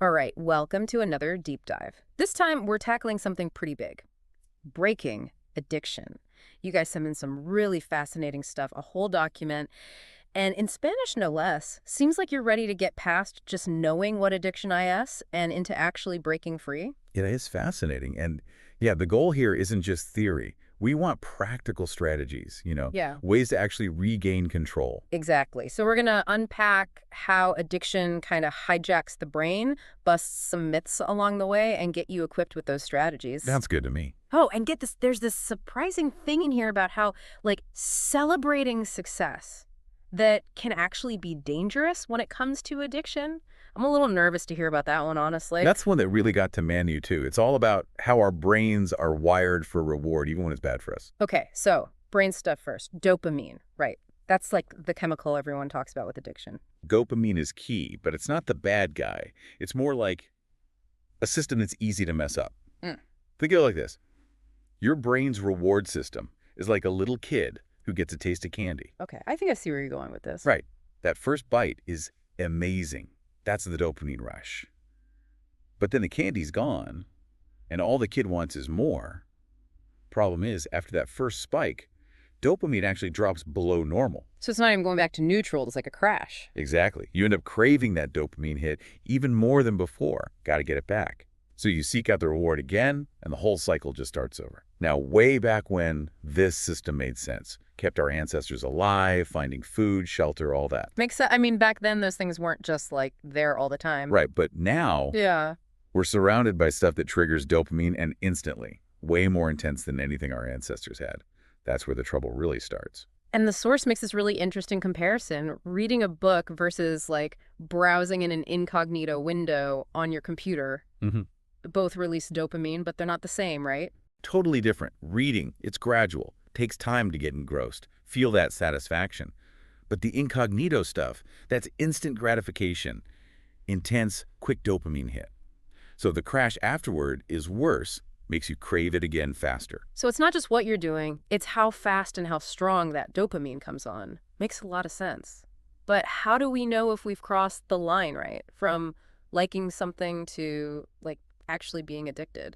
All right, welcome to another deep dive. This time we're tackling something pretty big. Breaking addiction. You guys sent in some really fascinating stuff, a whole document, and in Spanish no less. Seems like you're ready to get past just knowing what addiction is and into actually breaking free. It is fascinating. And yeah, the goal here isn't just theory. We want practical strategies, Yeah. ways to actually regain control. Exactly. So we're going to unpack how addiction kind of hijacks the brain, bust some myths along the way, and get you equipped with those strategies. Sounds good to me. Oh, and get this, there's this surprising thing in here about how, like, celebrating success that can actually be dangerous when it comes to addiction. I'm a little nervous to hear about that one, honestly. That's one that really got to Manu, too. It's all about how our brains are wired for reward, even when it's bad for us. Okay, so brain stuff first. Dopamine, right. That's like the chemical everyone talks about with addiction. Dopamine is key, but it's not the bad guy. It's more like a system that's easy to mess up. Mm. Think of it like this. Your brain's reward system is like a little kid who gets a taste of candy. Okay, I think I see where you're going with this. Right. That first bite is amazing. That's the dopamine rush. But then the candy's gone, and all the kid wants is more. Problem is, after that first spike, dopamine actually drops below normal. So it's not even going back to neutral, it's like a crash. Exactly. You end up craving that dopamine hit even more than before. Got to get it back. So you seek out the reward again, and the whole cycle just starts over. Now, way back when, this system made sense. Kept our ancestors alive, finding food, shelter, all that. Makes sense. I mean, back then those things weren't just like there all the time. Right, but now Yeah. we're surrounded by stuff that triggers dopamine and instantly, way more intense than anything our ancestors had. That's where the trouble really starts. And the source makes this really interesting comparison. Reading a book versus like browsing in an incognito window on your computer. Mm-hmm. Both release dopamine, but they're not the same, right? Totally different. Reading, it's gradual. Takes time to get engrossed. Feel that satisfaction. But the incognito stuff, that's instant gratification. Intense, quick dopamine hit. So the crash afterward is worse, makes you crave it again faster. So it's not just what you're doing, it's how fast and how strong that dopamine comes on. Makes a lot of sense. But how do we know if we've crossed the line, right? From liking something to like actually being addicted?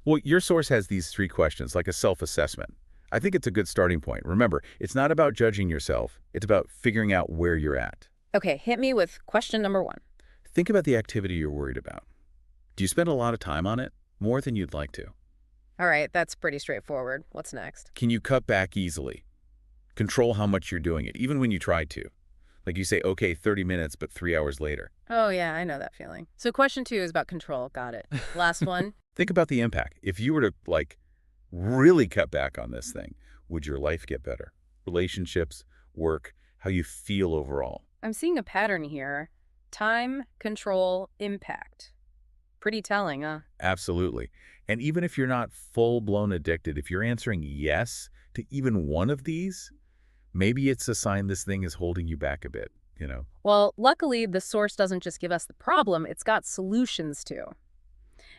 Well, your source has these three questions, like a self-assessment. I think it's a good starting point. Remember, it's not about judging yourself. It's about figuring out where you're at. Okay, hit me with question number one. Think about the activity you're worried about. Do you spend a lot of time on it? More than you'd like to? All right, that's pretty straightforward. What's next? Can you cut back easily? Control how much you're doing it, even when you try to. Like you say, okay, 30 minutes, but 3 hours later. Oh, yeah, I know that feeling. So question two is about control. Got it. Last one. Think about the impact. If you were to, really cut back on this thing, would your life get better? Relationships, work, how you feel overall. I'm seeing a pattern here. Time, control, impact. Pretty telling, huh? Absolutely. And even if you're not full-blown addicted, if you're answering yes to even one of these, maybe it's a sign this thing is holding you back a bit. Well, luckily, the source doesn't just give us the problem, it's got solutions too.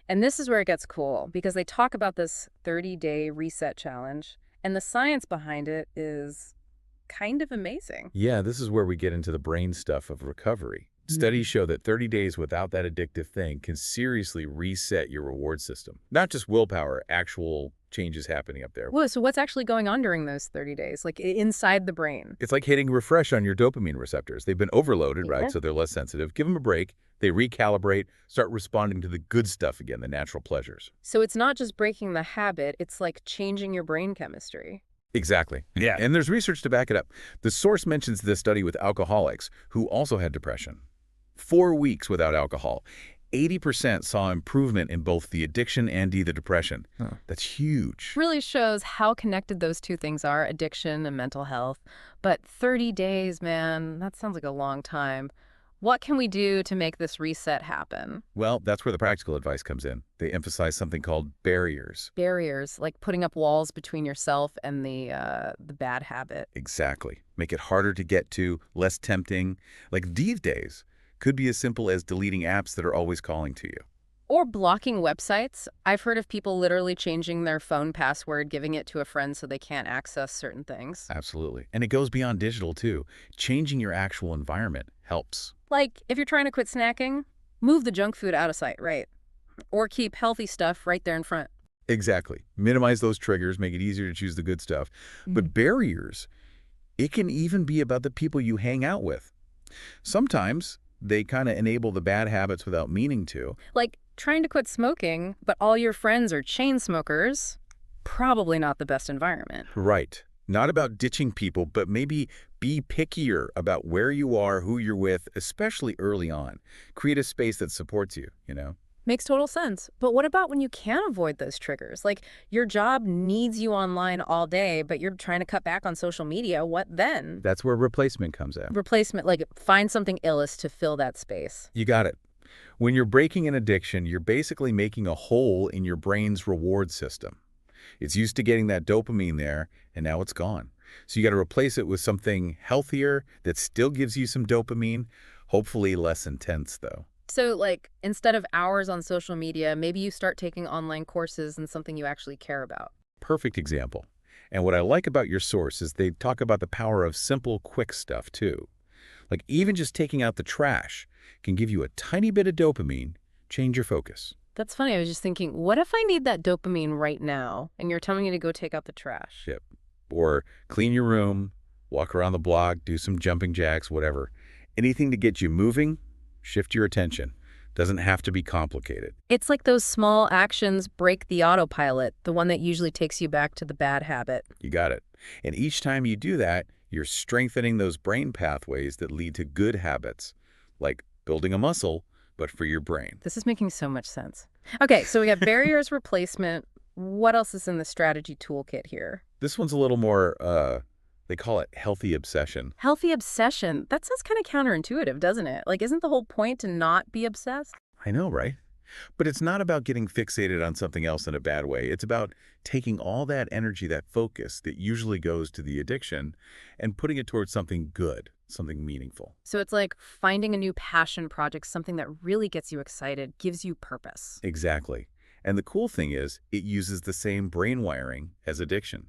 And this is where it gets cool, because they talk about this 30-day reset challenge, and the science behind it is kind of amazing. Yeah, this is where we get into the brain stuff of recovery. Studies show that 30 days without that addictive thing can seriously reset your reward system. Not just willpower, actual changes happening up there. Whoa, so what's actually going on during those 30 days, like inside the brain? It's like hitting refresh on your dopamine receptors. They've been overloaded, Yeah. right? So they're less sensitive. Give them a break. They recalibrate, start responding to the good stuff again, the natural pleasures. So it's not just breaking the habit, it's like changing your brain chemistry. Exactly. Yeah. And there's research to back it up. The source mentions this study with alcoholics who also had depression. 4 weeks without alcohol. 80% saw improvement in both the addiction and the depression. Huh. That's huge. Really shows how connected those two things are, addiction and mental health. But 30 days, man, that sounds like a long time. What can we do to make this reset happen? Well, that's where the practical advice comes in. They emphasize something called barriers. Barriers, like putting up walls between yourself and the bad habit. Exactly. Make it harder to get to, less tempting. Like these days, could be as simple as deleting apps that are always calling to you. Or blocking websites. I've heard of people literally changing their phone password, giving it to a friend so they can't access certain things. Absolutely. And it goes beyond digital, too. Changing your actual environment helps. Like, if you're trying to quit snacking, Move the junk food out of sight, right? Or keep healthy stuff right there in front. Exactly. Minimize those triggers, make it easier to choose the good stuff. But barriers, it can even be about the people you hang out with. Sometimes they kind of enable the bad habits without meaning to. Like trying to quit smoking, but all your friends are chain smokers, probably not the best environment. Right. Not about ditching people, but maybe be pickier about where you are, who you're with, especially early on. Create a space that supports you, you know? Makes total sense. But what about when you can't avoid those triggers? Like your job needs you online all day, but you're trying to cut back on social media. What then? That's where replacement comes in. Replacement, like find something illicit to fill that space. You got it. When you're breaking an addiction, you're basically making a hole in your brain's reward system. It's used to getting that dopamine there, and now it's gone. So you got to replace it with something healthier that still gives you some dopamine, hopefully less intense, though. So like instead of hours on social media, maybe you start taking online courses in something you actually care about. Perfect example. And what I like about your source is they talk about the power of simple, quick stuff, too. Like even just taking out the trash can give you a tiny bit of dopamine, change your focus. That's funny. I was just thinking, what if I need that dopamine right now and you're telling me to go take out the trash? Yep. Or clean your room, walk around the block, do some jumping jacks, whatever. Anything to get you moving, shift your attention. Doesn't have to be complicated. It's like those small actions break the autopilot, the one that usually takes you back to the bad habit. You got it. And each time you do that, you're strengthening those brain pathways that lead to good habits, like building a muscle, but for your brain. This is making so much sense. Okay, so we got barriers, replacement. What else is in the strategy toolkit here? This one's a little more, they call it healthy obsession. Healthy obsession. That sounds kind of counterintuitive, doesn't it? Like, isn't the whole point to not be obsessed? I know, right? But it's not about getting fixated on something else in a bad way. It's about taking all that energy, that focus that usually goes to the addiction, and putting it towards something good, something meaningful. So it's like finding a new passion project, something that really gets you excited, gives you purpose. Exactly. And the cool thing is, it uses the same brain wiring as addiction.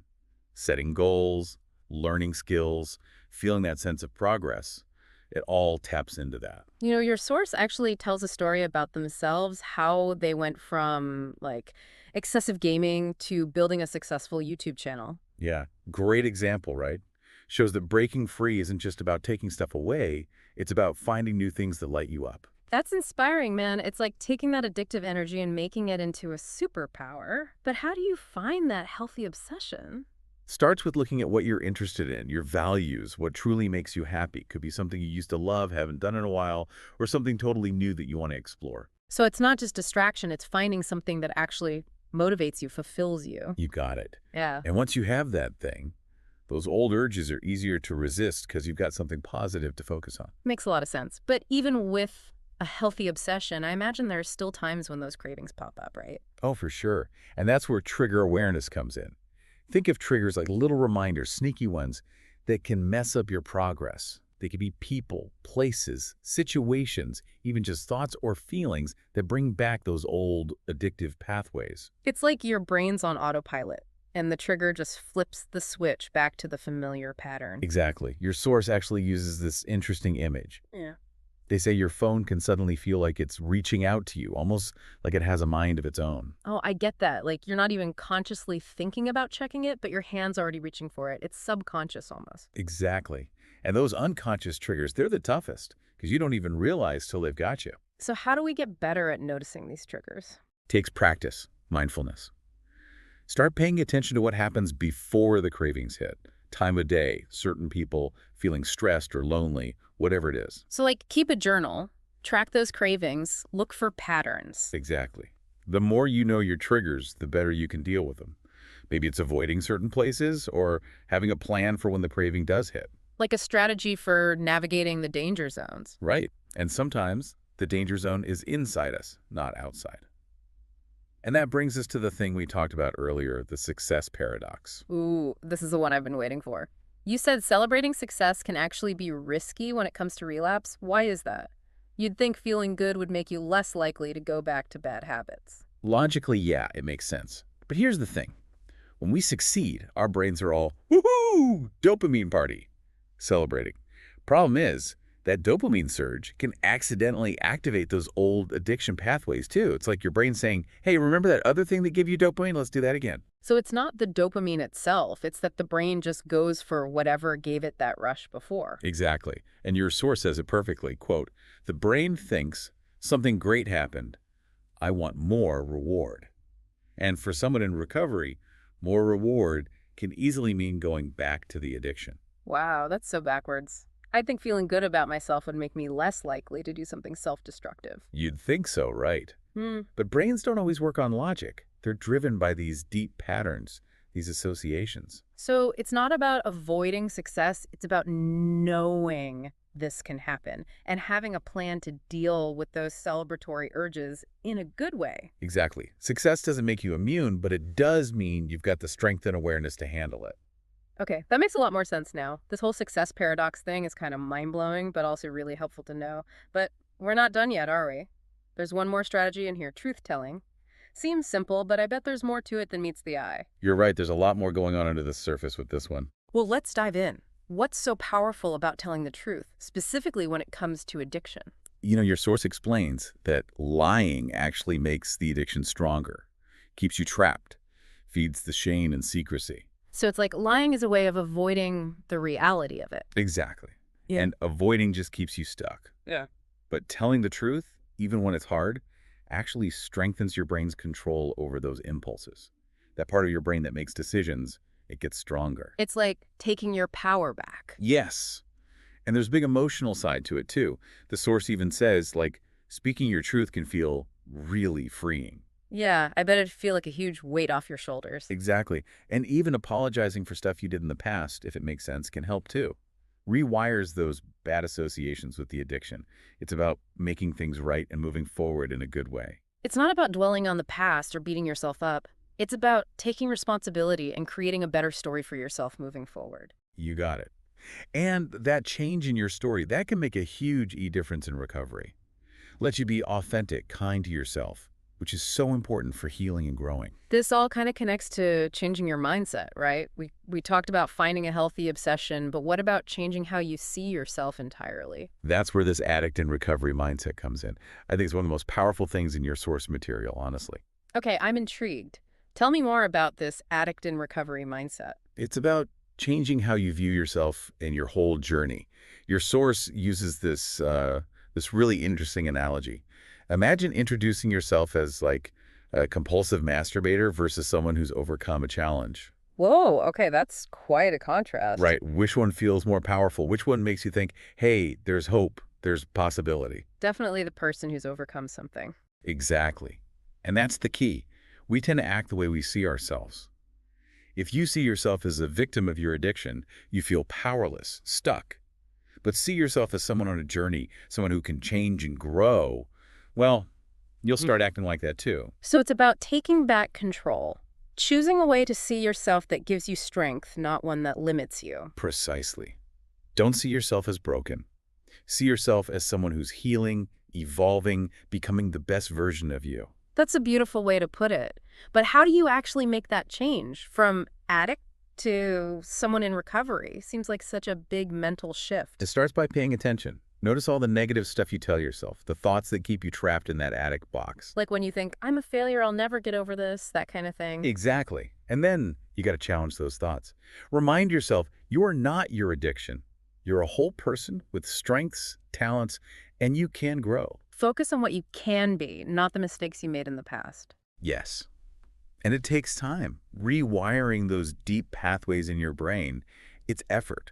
Setting goals, learning skills, feeling that sense of progress. It all taps into that. You know, your source actually tells a story about themselves, how they went from like excessive gaming to building a successful YouTube channel. Yeah, great example, right? Shows that breaking free isn't just about taking stuff away, it's about finding new things that light you up. That's inspiring, man. It's like taking that addictive energy and making it into a superpower. But how do you find that healthy obsession? Starts with looking at what you're interested in, your values, what truly makes you happy. Could be something you used to love, haven't done in a while, or something totally new that you want to explore. So it's not just distraction, it's finding something that actually motivates you, fulfills you. You got it. Yeah. And once you have that thing, those old urges are easier to resist because you've got something positive to focus on. Makes a lot of sense. But even with a healthy obsession, I imagine there are still times when those cravings pop up, right? Oh, for sure. And that's where trigger awareness comes in. Think of triggers like little reminders, sneaky ones, that can mess up your progress. They could be people, places, situations, even just thoughts or feelings that bring back those old addictive pathways. It's like your brain's on autopilot, and the trigger just flips the switch back to the familiar pattern. Exactly. Your source actually uses this interesting image. Yeah. They say your phone can suddenly feel like it's reaching out to you, almost like it has a mind of its own. Oh, I get that. Like, you're not even consciously thinking about checking it, but your hand's already reaching for it. It's subconscious almost. Exactly. And those unconscious triggers, they're the toughest because you don't even realize till they've got you. So how do we get better at noticing these triggers? Takes practice, mindfulness. Start paying attention to what happens before the cravings hit. Time of day, certain people, feeling stressed or lonely, whatever it is. So, like, keep a journal, track those cravings, look for patterns. Exactly. The more you know your triggers, the better you can deal with them. Maybe it's avoiding certain places or having a plan for when the craving does hit. Like a strategy for navigating the danger zones. Right. And sometimes the danger zone is inside us, not outside. And that brings us to the thing we talked about earlier, the success paradox. Ooh, this is the one I've been waiting for. You said celebrating success can actually be risky when it comes to relapse. Why is that? You'd think feeling good would make you less likely to go back to bad habits. Logically, yeah, it makes sense. But here's the thing. When we succeed, our brains are all, woohoo, dopamine party, celebrating. Problem is, that dopamine surge can accidentally activate those old addiction pathways too. It's like your brain saying, hey, remember that other thing that gave you dopamine? Let's do that again. So it's not the dopamine itself, it's that the brain just goes for whatever gave it that rush before. Exactly. And your source says it perfectly. Quote, the brain thinks something great happened. I want more reward. And for someone in recovery, more reward can easily mean going back to the addiction. Wow, that's so backwards. I think feeling good about myself would make me less likely to do something self-destructive. You'd think so, right? Hmm. But brains don't always work on logic. They're driven by these deep patterns, these associations. So it's not about avoiding success, it's about knowing this can happen and having a plan to deal with those celebratory urges in a good way. Exactly. Success doesn't make you immune, but it does mean you've got the strength and awareness to handle it. Okay, that makes a lot more sense now. This whole success paradox thing is kind of mind-blowing, but also really helpful to know. But we're not done yet, are we? There's one more strategy in here, truth-telling. Seems simple, but I bet there's more to it than meets the eye. You're right, there's a lot more going on under the surface with this one. Well, let's dive in. What's so powerful about telling the truth, specifically when it comes to addiction? Your source explains that lying actually makes the addiction stronger, keeps you trapped, feeds the shame and secrecy. So it's like lying is a way of avoiding the reality of it. Exactly. Yeah. And avoiding just keeps you stuck. Yeah. But telling the truth, even when it's hard, actually strengthens your brain's control over those impulses. That part of your brain that makes decisions, it gets stronger. It's like taking your power back. Yes. And there's a big emotional side to it, too. The source even says, like, speaking your truth can feel really freeing. Yeah, I bet it'd feel like a huge weight off your shoulders. Exactly. And even apologizing for stuff you did in the past, if it makes sense, can help, too. Rewires those bad associations with the addiction. It's about making things right and moving forward in a good way. It's not about dwelling on the past or beating yourself up. It's about taking responsibility and creating a better story for yourself moving forward. You got it. And that change in your story, that can make a huge difference in recovery. Let you be authentic, kind to yourself, which is so important for healing and growing. This all kind of connects to changing your mindset, right? We talked about finding a healthy obsession, but what about changing how you see yourself entirely? That's where this addict in recovery mindset comes in. I think it's one of the most powerful things in your source material, honestly. Okay, I'm intrigued. Tell me more about this addict in recovery mindset. It's about changing how you view yourself in your whole journey. Your source uses this really interesting analogy. Imagine introducing yourself as like a compulsive masturbator versus someone who's overcome a challenge. Whoa, okay, that's quite a contrast. Right. Which one feels more powerful? Which one makes you think, hey, there's hope, there's possibility? Definitely the person who's overcome something. Exactly. And that's the key. We tend to act the way we see ourselves. If you see yourself as a victim of your addiction, you feel powerless, stuck. But see yourself as someone on a journey, someone who can change and grow, well, you'll start acting like that too. So it's about taking back control, choosing a way to see yourself that gives you strength, not one that limits you. Precisely. Don't see yourself as broken. See yourself as someone who's healing, evolving, becoming the best version of you. That's a beautiful way to put it. But how do you actually make that change from addict to someone in recovery? Seems like such a big mental shift. It starts by paying attention. Notice all the negative stuff you tell yourself, the thoughts that keep you trapped in that addict box. Like when you think, I'm a failure, I'll never get over this, that kind of thing. Exactly. And then you got to challenge those thoughts. Remind yourself you are not your addiction. You're a whole person with strengths, talents, and you can grow. Focus on what you can be, not the mistakes you made in the past. Yes. And it takes time. Rewiring those deep pathways in your brain, it's effort.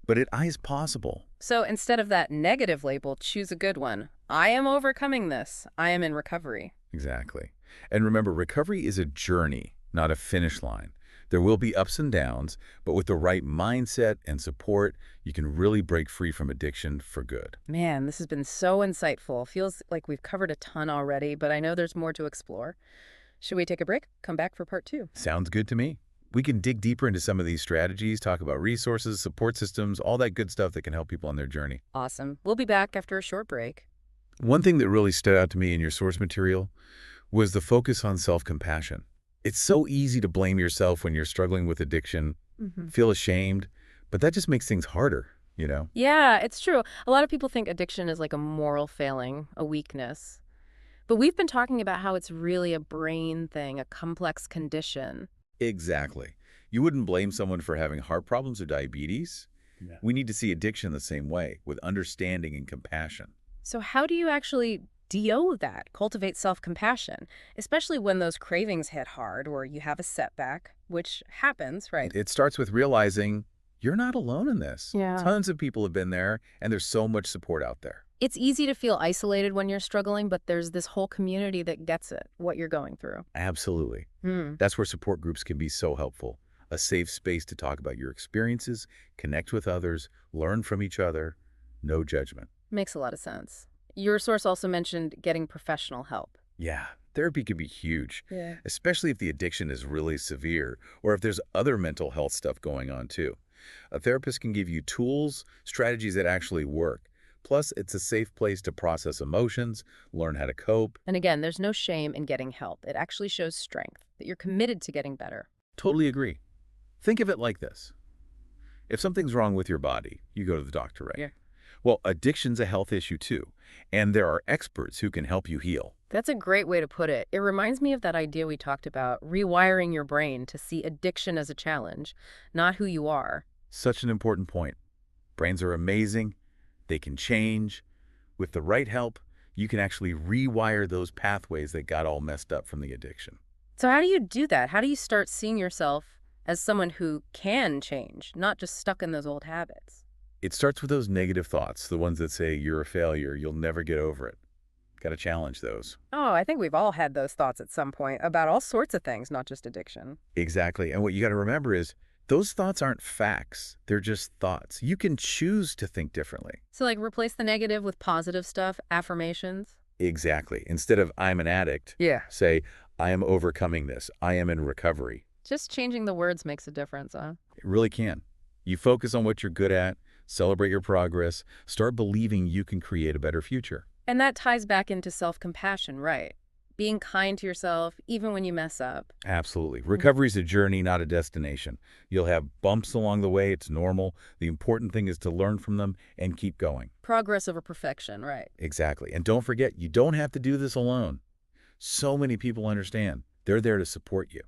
But it is possible. So instead of that negative label, choose a good one. I am overcoming this. I am in recovery. Exactly. And remember, recovery is a journey, not a finish line. There will be ups and downs, but with the right mindset and support, you can really break free from addiction for good. Man, this has been so insightful. Feels like we've covered a ton already, but I know there's more to explore. Should we take a break? Come back for part 2. Sounds good to me. We can dig deeper into some of these strategies, talk about resources, support systems, all that good stuff that can help people on their journey. Awesome. We'll be back after a short break. One thing that really stood out to me in your source material was the focus on self-compassion. It's so easy to blame yourself when you're struggling with addiction, feel ashamed, but that just makes things harder. you know? Yeah, it's true. A lot of people think addiction is like a moral failing, a weakness. But we've been talking about how it's really a brain thing, a complex condition. Exactly. You wouldn't blame someone for having heart problems or diabetes. Yeah. We need to see addiction the same way, with understanding and compassion. So how do you actually DO that, cultivate self-compassion, especially when those cravings hit hard or you have a setback, which happens, right? It starts with realizing you're not alone in this. Yeah. Tons of people have been there, and there's so much support out there. It's easy to feel isolated when you're struggling, but there's this whole community that gets it, what you're going through. Absolutely. Hmm. That's where support groups can be so helpful. A safe space to talk about your experiences, connect with others, learn from each other, no judgment. Makes a lot of sense. Your source also mentioned getting professional help. Yeah, therapy can be huge, Yeah. especially if the addiction is really severe or if there's other mental health stuff going on too. A therapist can give you tools, strategies that actually work. Plus, it's a safe place to process emotions, learn how to cope. And again, there's no shame in getting help. It actually shows strength, that you're committed to getting better. Totally agree. Think of it like this. If something's wrong with your body, you go to the doctor, right? Yeah. Well, addiction's a health issue too, and there are experts who can help you heal. That's a great way to put it. It reminds me of that idea we talked about, rewiring your brain to see addiction as a challenge, not who you are. Such an important point. Brains are amazing. They can change. With the right help, you can actually rewire those pathways that got all messed up from the addiction. So how do you do that? How do you start seeing yourself as someone who can change, not just stuck in those old habits? It starts with those negative thoughts, the ones that say you're a failure, you'll never get over it. Got to challenge those. Oh, I think we've all had those thoughts at some point about all sorts of things, not just addiction. Exactly. And what you got to remember is those thoughts aren't facts. They're just thoughts. You can choose to think differently. So like replace the negative with positive stuff, affirmations. Exactly. Instead of I'm an addict, Yeah. say I am overcoming this. I am in recovery. Just changing the words makes a difference, huh? It really can. You focus on what you're good at, celebrate your progress, start believing you can create a better future. And that ties back into self-compassion, right? Being kind to yourself, even when you mess up. Absolutely. Recovery is a journey, not a destination. You'll have bumps along the way. It's normal. The important thing is to learn from them and keep going. Progress over perfection, right? Exactly. And don't forget, you don't have to do this alone. So many people understand. They're there to support you.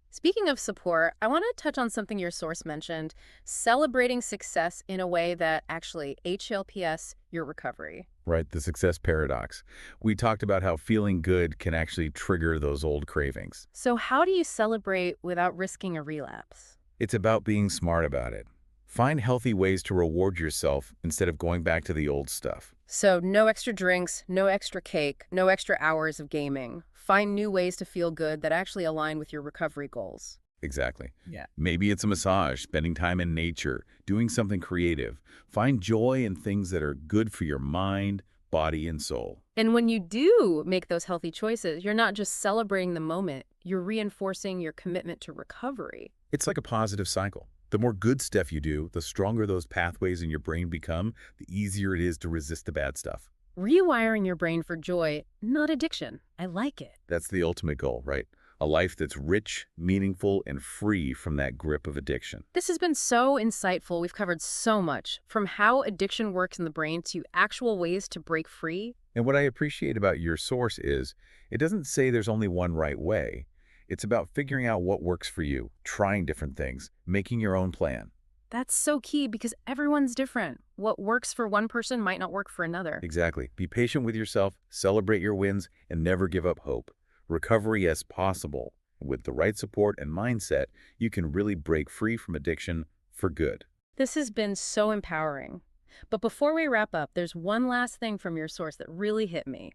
Speaking of support, I want to touch on something your source mentioned, celebrating success in a way that actually HLPS your recovery. Right? The success paradox. We talked about how feeling good can actually trigger those old cravings. So how do you celebrate without risking a relapse? It's about being smart about it. Find healthy ways to reward yourself instead of going back to the old stuff. So no extra drinks, no extra cake, no extra hours of gaming. Find new ways to feel good that actually align with your recovery goals. Exactly. Yeah. Maybe it's a massage, spending time in nature, doing something creative. Find joy in things that are good for your mind, body, and soul. And when you do make those healthy choices, you're not just celebrating the moment, you're reinforcing your commitment to recovery. It's like a positive cycle. The more good stuff you do, the stronger those pathways in your brain become, the easier it is to resist the bad stuff. Rewiring your brain for joy, not addiction. I like it. That's the ultimate goal, right? A life that's rich, meaningful, and free from that grip of addiction. This has been so insightful. We've covered so much, from how addiction works in the brain to actual ways to break free. And what I appreciate about your source is it doesn't say there's only one right way. It's about figuring out what works for you, trying different things, making your own plan. That's so key because everyone's different. What works for one person might not work for another. Exactly. Be patient with yourself, celebrate your wins, and never give up hope. Recovery as possible. With the right support and mindset, you can really break free from addiction for good. This has been so empowering. But before we wrap up, there's one last thing from your source that really hit me.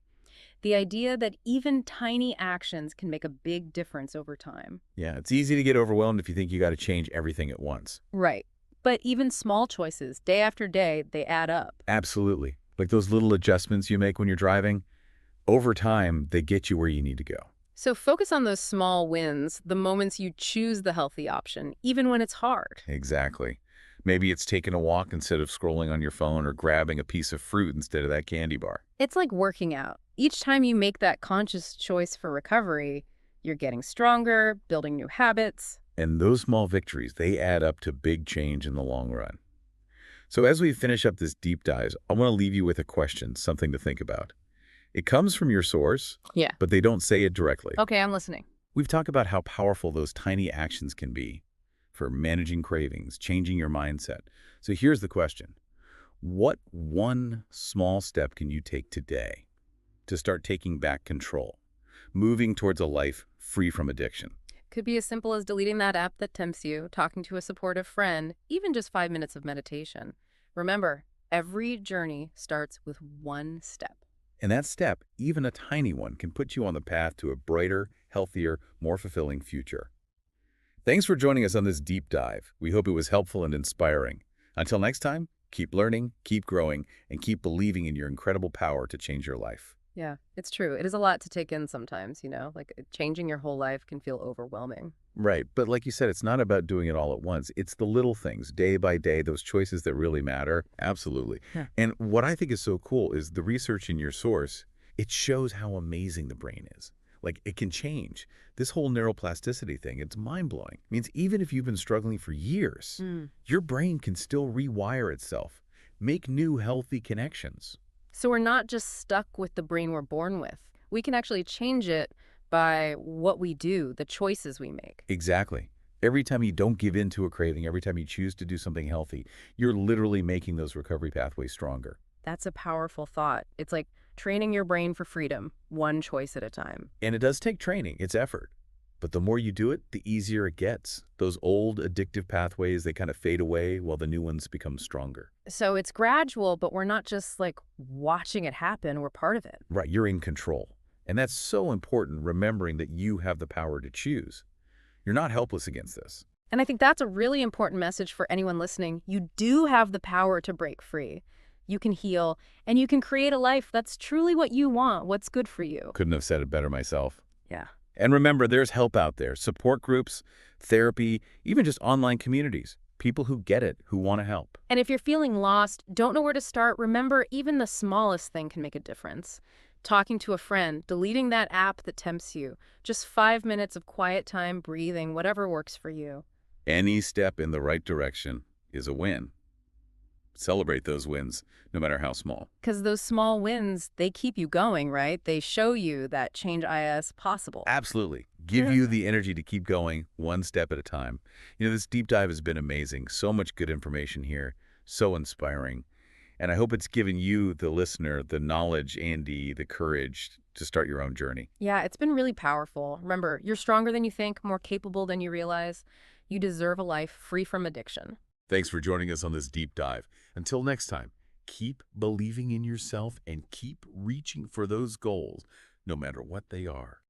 The idea that even tiny actions can make a big difference over time. Yeah, it's easy to get overwhelmed if you think you got to change everything at once. Right. But even small choices, day after day, they add up. Absolutely. Like those little adjustments you make when you're driving, over time, they get you where you need to go. So focus on those small wins, the moments you choose the healthy option, even when it's hard. Exactly. Maybe it's taking a walk instead of scrolling on your phone or grabbing a piece of fruit instead of that candy bar. It's like working out. Each time you make that conscious choice for recovery, you're getting stronger, building new habits. And those small victories, they add up to big change in the long run. So as we finish up this deep dive, I want to leave you with a question, something to think about. It comes from your source, Yeah. but they don't say it directly. Okay, I'm listening. We've talked about how powerful those tiny actions can be for managing cravings, changing your mindset. So here's the question. What one small step can you take today to start taking back control, moving towards a life free from addiction? Could be as simple as deleting that app that tempts you, talking to a supportive friend, even just 5 minutes of meditation. Remember, every journey starts with one step. And that step, even a tiny one, can put you on the path to a brighter, healthier, more fulfilling future. Thanks for joining us on this deep dive. We hope it was helpful and inspiring. Until next time, keep learning, keep growing, and keep believing in your incredible power to change your life. Yeah, it's true. It is a lot to take in sometimes, like changing your whole life can feel overwhelming. Right, but like you said, it's not about doing it all at once. It's the little things, day by day, those choices that really matter. Absolutely. Yeah. And what I think is so cool is the research in your source, it shows how amazing the brain is. Like, it can change. This whole neuroplasticity thing, it's mind-blowing. It means even if you've been struggling for years, your brain can still rewire itself, make new healthy connections. So we're not just stuck with the brain we're born with. We can actually change it by what we do, the choices we make. Exactly. Every time you don't give in to a craving, every time you choose to do something healthy, you're literally making those recovery pathways stronger. That's a powerful thought. It's like training your brain for freedom, one choice at a time. And it does take training, it's effort. But the more you do it, the easier it gets. Those old addictive pathways, they kind of fade away while the new ones become stronger. So it's gradual, but we're not just like watching it happen, we're part of it. Right, you're in control. And that's so important, remembering that you have the power to choose. You're not helpless against this. And I think that's a really important message for anyone listening. You do have the power to break free. You can heal, and you can create a life that's truly what you want, what's good for you. Couldn't have said it better myself. Yeah. And remember, there's help out there. Support groups, therapy, even just online communities. People who get it, who want to help. And if you're feeling lost, don't know where to start, remember even the smallest thing can make a difference. Talking to a friend, deleting that app that tempts you, just 5 minutes of quiet time, breathing, whatever works for you. Any step in the right direction is a win. Celebrate those wins, no matter how small. Because those small wins, they keep you going, right? They show you that change is possible. Absolutely. Give you the energy to keep going one step at a time. This deep dive has been amazing. So much good information here. So inspiring. And I hope it's given you, the listener, the knowledge and the courage to start your own journey. Yeah, it's been really powerful. Remember, you're stronger than you think, more capable than you realize. You deserve a life free from addiction. Thanks for joining us on this deep dive. Until next time, keep believing in yourself and keep reaching for those goals, no matter what they are.